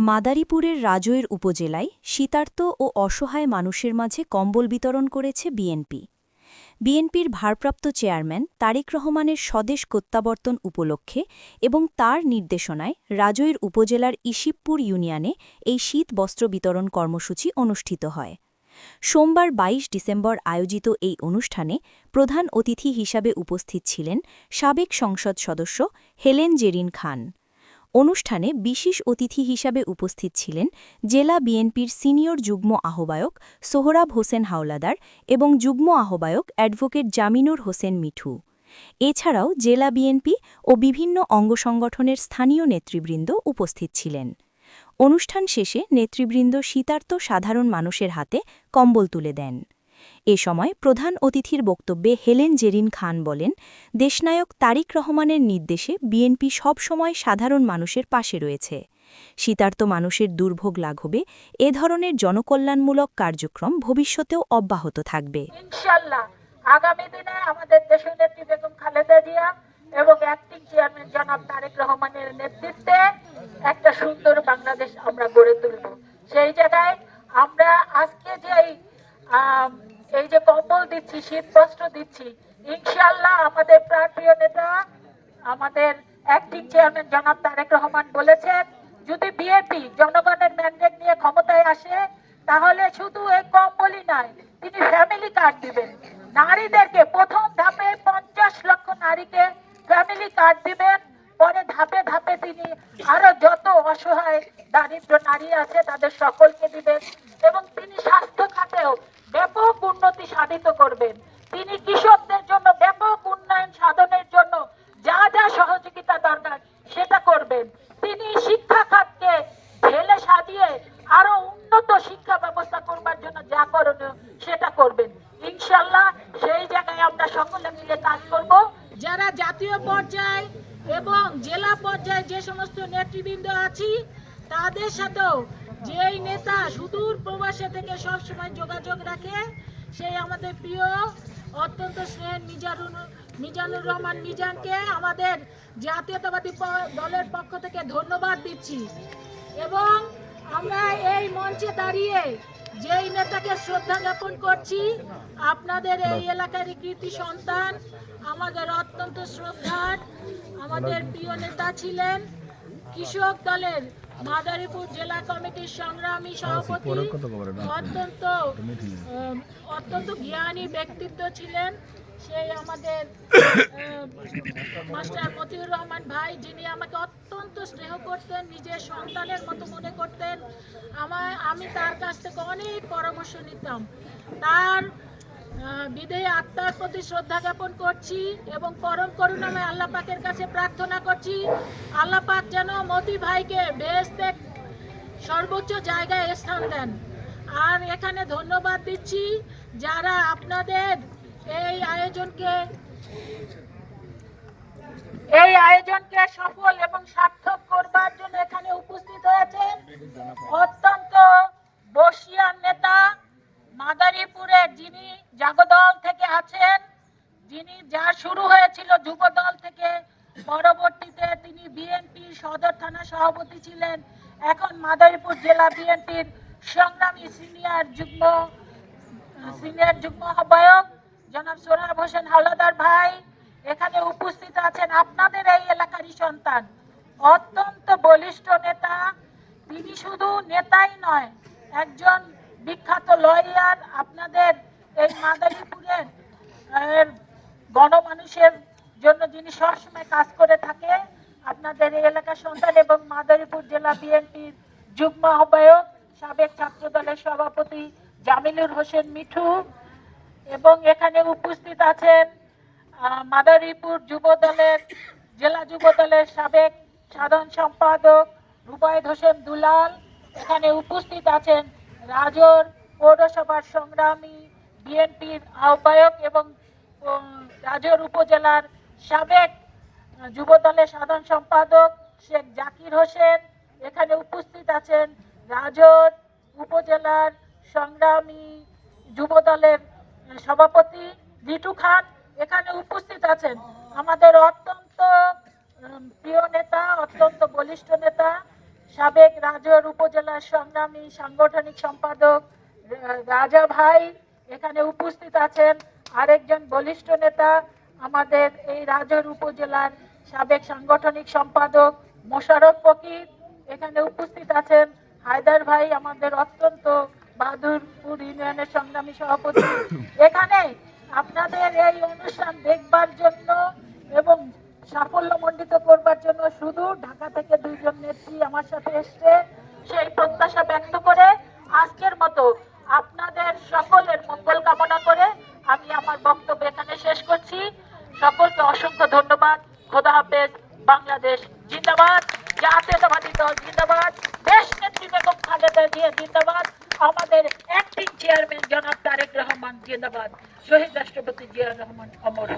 মাদারীপুরের রাজৈর উপজেলায় শীতার্ত ও অসহায় মানুষের মাঝে কম্বল বিতরণ করেছে বিএনপি। বিএনপির ভারপ্রাপ্ত চেয়ারম্যান তারেক রহমানের স্বদেশ প্রত্যাবর্তন উপলক্ষে এবং তার নির্দেশনায় রাজৈর উপজেলার ইশিবপুর ইউনিয়নে এই শীত বস্ত্র বিতরণ কর্মসূচি অনুষ্ঠিত হয়। সোমবার ২২ ডিসেম্বর আয়োজিত এই অনুষ্ঠানে প্রধান অতিথি হিসাবে উপস্থিত ছিলেন সাবেক সংসদ সদস্য হেলেন জেরিন খান। অনুষ্ঠানে বিশেষ অতিথি হিসাবে উপস্থিত ছিলেন জেলা বিএনপির সিনিয়র যুগ্ম আহ্বায়ক সোহরাব হোসেন হাওলাদার এবং যুগ্ম আহ্বায়ক অ্যাডভোকেট জামিনুর হোসেন মিঠু। এছাড়াও জেলা বিএনপি ও বিভিন্ন অঙ্গসংগঠনের স্থানীয় নেতৃবৃন্দ উপস্থিত ছিলেন। অনুষ্ঠান শেষে নেতৃবৃন্দ শীতার্ত সাধারণ মানুষের হাতে কম্বল তুলে দেন। এ সময় প্রধান অতিথির বক্তব্যে হেলেন জেরিন খান বলেন, দেশনায়ক তারেক রহমানের নির্দেশে বিএনপি সবসময় সাধারণ মানুষের পাশে রয়েছে। শীতার্ত মানুষের দুর্ভোগ লাঘবে এ ধরনের জনকল্যাণমূলক কার্যক্রম ভবিষ্যতেও অব্যাহত থাকবে। ইনশাআল্লাহ আগামী দিনে আমাদের দেশনেত্রী বেগম খালেদা জিয়া এবং অ্যাক্টিং চেয়ারম্যান জনাব তারেক রহমানের নেতৃত্বে একটা সুন্দর বাংলাদেশ আমরা গড়ে তুলব। সেই জায়গায় আমরা আজকে যে এই যে কম্বল দিচ্ছি, শীত বস্ত্র দিচ্ছি, ইনশাআল্লাহ আমাদের প্রাণপ্রিয় নেতা আমাদের অ্যাক্টিং চেয়ারম্যান জনাব তারেক রহমান বলেছেন, যদি বিএনপি জনগণের ম্যান্ডেট নিয়ে ক্ষমতায় আসে তাহলে শুধু এই কম্বলই নয়, তিনি ফ্যামিলি কার্ড দিবেন। নারীদেরকে প্রথম ধাপে 50 লক্ষ নারীকে ফ্যামিলি কার্ড দিবেন, পরে ধাপে ধাপে তিনি আরো যত অসহায় দারিদ্র নারী আছে তাদের সকলকে দিবেন এবং তিনি স্বাস্থ্য খাতেও ব্যাপক উন্নতি সাধিত করবেন। তিনি কৃষকদের জন্য ব্যাপক উন্নয়ন সাধনের জন্য যা যা সহযোগিতা দরকার সেটা করবেন। তিনি শিক্ষা খাতকে ঢেলে সাজিয়ে আরো উন্নত শিক্ষা ব্যবস্থা করবার জন্য যা করণীয় সেটা করবেন। ইনশাআল্লাহ সেই জায়গায় আমরা সকলে মিলে কাজ করব। যারা জাতীয় পর্যায়ে এবং জেলা পর্যায়ে যে সমস্ত নেতৃবৃন্দ আছি তাদের সাথেও যেই নেতা সুদূর প্রবাসে থেকে সবসময় যোগাযোগ রাখে, সেই আমাদের প্রিয় অত্যন্ত স্নেহের মিজানুর রহমান মিজানকে আমাদের জাতীয়তাবাদী দলের পক্ষ থেকে ধন্যবাদ দিচ্ছি এবং আমরা এই মঞ্চে দাঁড়িয়ে যেই নেতাকে শ্রদ্ধা জ্ঞাপন করছি, আপনাদের এই এলাকার কৃতি সন্তান, আমাদের অত্যন্ত শ্রদ্ধার আমাদের প্রিয় নেতা ছিলেন, কৃষক দলের মাদারীপুর জেলা কমিটির সংগ্রামী সভাপতি, অত্যন্ত জ্ঞানী ব্যক্তিত্ব ছিলেন সেই আমাদের মাস্টার মতিউর রহমান ভাই, যিনি আমাকে অত্যন্ত স্নেহ করতেন, নিজের সন্তানের মতো মনে করতেন। আমি তার কাছ থেকে অনেক পরামর্শ নিতাম। তার বিদেহী আত্মার প্রতি শ্রদ্ধা জ্ঞাপন করছি এবং পরম করুণাময় আল্লাহ পাকের কাছে প্রার্থনা করছি, আল্লাহ পাক যেন মতি ভাইকে বেহেশতে সর্বোচ্চ জায়গায় স্থান দেন। আর এখানে ধন্যবাদ দিচ্ছি যারা আপনাদের এই আয়োজনকে সফল এবং সার্থক করবার জন্য এখানে উপস্থিত হয়েছেন অত্যন্ত বর্ষিয়ান নেতা, মাদারীপুরের যিনি জাগদল থেকে আছেন, যিনি যা শুরু হয়েছিল যুবদল থেকে, পরবর্তীতে তিনি বিএনপির সদর থানা সভাপতি ছিলেন, এখন মাদারীপুর জেলা বিএনপির সংগ্রামী সিনিয়র যুগ্ম আহ্বায়ক জনাব সোহরাব হোসেন হাওলাদার ভাই এখানে উপস্থিত আছেন। আপনাদের এই এলাকারই সন্তান, অত্যন্ত বলিষ্ঠ নেতা। তিনি শুধু নেতাই নয়, একজন বিখ্যাত লয়ার। আপনাদের এই মাদারীপুরের গণমানুষের জন্য যিনি সবসময় কাজ করে থাকে, আপনাদের এই এলাকার সন্তান এবং মাদারীপুর জেলা বিএনপির যুগ্ম আহ্বায়ক সাবেক ছাত্র দলের সভাপতি জামিনুর হোসেন মিঠু এবং এখানে উপস্থিত আছেন মাদারীপুর জেলা যুব দলের সাবেক সাধারণ সম্পাদক রুবায়েত হোসেন দুলাল। এখানে উপস্থিত আছেন রাজোর পৌরসভার সংগ্রামী বিএনপির আহ্বায়ক এবং রাজোর উপজেলার সাবেক যুব দলের সাধারণ সম্পাদক শেখ জাকির হোসেন। এখানে উপস্থিত আছেন রাজোর উপজেলার সংগ্রামী যুব দলের সভাপতি লিটু খান। এখানে উপস্থিত আছেন আমাদের অত্যন্ত প্রিয় নেতা, অত্যন্ত বলিষ্ঠ নেতা সাবেক রাজৌর উপজেলার সংগ্রামী সাংগঠনিক সম্পাদক রাজা ভাই এখানে উপস্থিত আছেন। আরেকজন বলিষ্ঠ নেতা আমাদের এই রাজৌর উপজেলার সাবেক সাংগঠনিক সম্পাদক মোশাররফ ফকির এখানে উপস্থিত আছেন। হায়দার ভাই আমাদের অত্যন্ত বাহাদুরপুর ইউনিয়নের সংগ্রামী সভাপতি। এখানে আপনাদের এই অনুষ্ঠান দেখবার জন্য এবং সাফল্যমণ্ডিত করবার জন্য শুধু ঢাকা থেকে দুইজন নেত্রী আমার সাথে এসছে। সেই প্রত্যাশা ব্যক্ত করে আজকের মতো আপনাদের সকলের মঙ্গল কামনা করে আমি আমার বক্তব্য এখানে শেষ করছি। সকলকে অসংখ্য ধন্যবাদ। খোদা হাফেজ। বাংলাদেশ জিন্দাবাদ। জাতীয়তাবাদী দল জিন্দাবাদ। দেশ নেত্রী বেগম খালেদা জিয়া জিন্দাবাদ। আমাদের অ্যাক্টিং চেয়ারম্যান জনাব তারেক রহমান জিন্দাবাদ। শহীদ রাষ্ট্রপতি জিয়া রহমান অমর।